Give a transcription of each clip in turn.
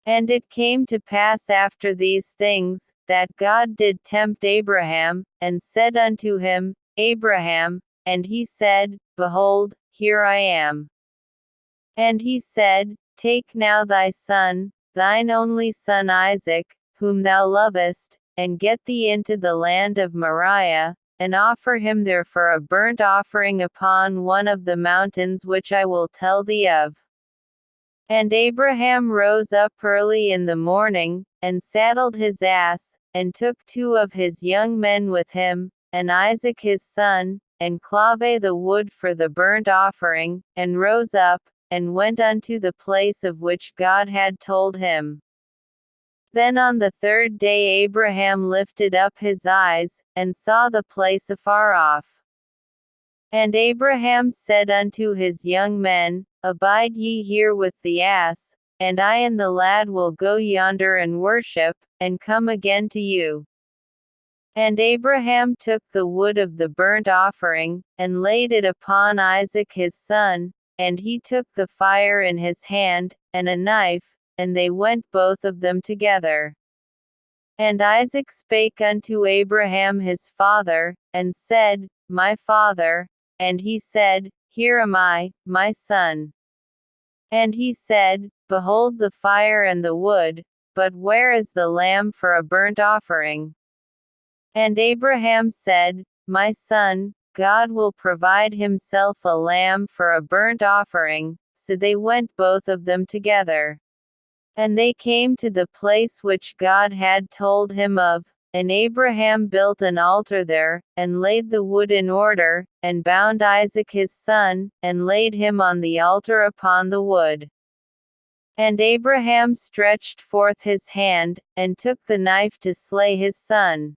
And it came to pass after these things, that God did tempt Abraham, and said unto him, Abraham, and he said, Behold, here I am. And he said, Take now thy son, thine only son Isaac, whom thou lovest, and get thee into the land of Moriah, and offer him there for a burnt offering upon one of the mountains which I will tell thee of. And Abraham rose up early in the morning, and saddled his ass, and took 2 of his young men with him, and Isaac his son, and clave the wood for the burnt offering, and rose up, and went unto the place of which God had told him. Then on the 3rd day Abraham lifted up his eyes, and saw the place afar off. And Abraham said unto his young men, Abide ye here with the ass, and I and the lad will go yonder and worship, and come again to you. And Abraham took the wood of the burnt offering, and laid it upon Isaac his son, and he took the fire in his hand, and a knife, and they went both of them together. And Isaac spake unto Abraham his father, and said, My father. And he said, Here am I, my son. And he said, Behold the fire and the wood, but where is the lamb for a burnt offering? And Abraham said, My son, God will provide himself a lamb for a burnt offering. So they went both of them together. And they came to the place which God had told him of, and Abraham built an altar there, and laid the wood in order, and bound Isaac his son, and laid him on the altar upon the wood. And Abraham stretched forth his hand, and took the knife to slay his son.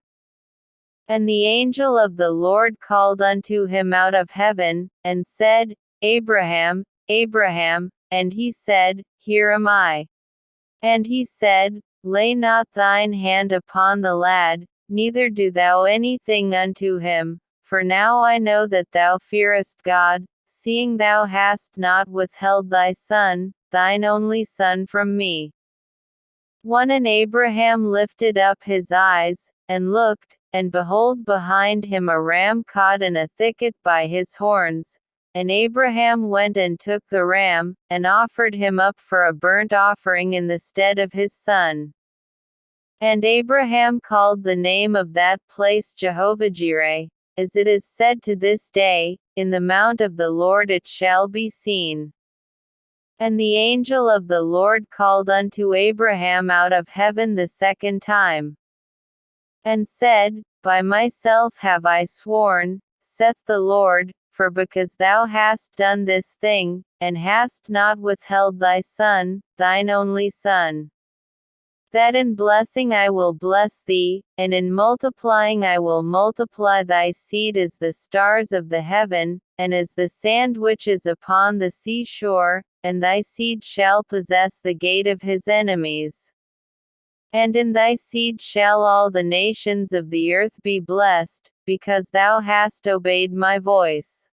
And the angel of the Lord called unto him out of heaven, and said, Abraham, Abraham, and he said, Here am I. And he said, Lay not thine hand upon the lad, neither do thou anything unto him, for now I know that thou fearest God, seeing thou hast not withheld thy son, thine only son from me. 1 And Abraham lifted up his eyes, and looked, and behold behind him a ram caught in a thicket by his horns. And Abraham went and took the ram, and offered him up for a burnt offering in the stead of his son. And Abraham called the name of that place Jehovah-Jireh, as it is said to this day, In the mount of the Lord it shall be seen. And the angel of the Lord called unto Abraham out of heaven the 2nd time, and said, By myself have I sworn, saith the Lord, for because thou hast done this thing, and hast not withheld thy son, thine only son, that in blessing I will bless thee, and in multiplying I will multiply thy seed as the stars of the heaven, and as the sand which is upon the seashore, and thy seed shall possess the gate of his enemies. And in thy seed shall all the nations of the earth be blessed, because thou hast obeyed my voice.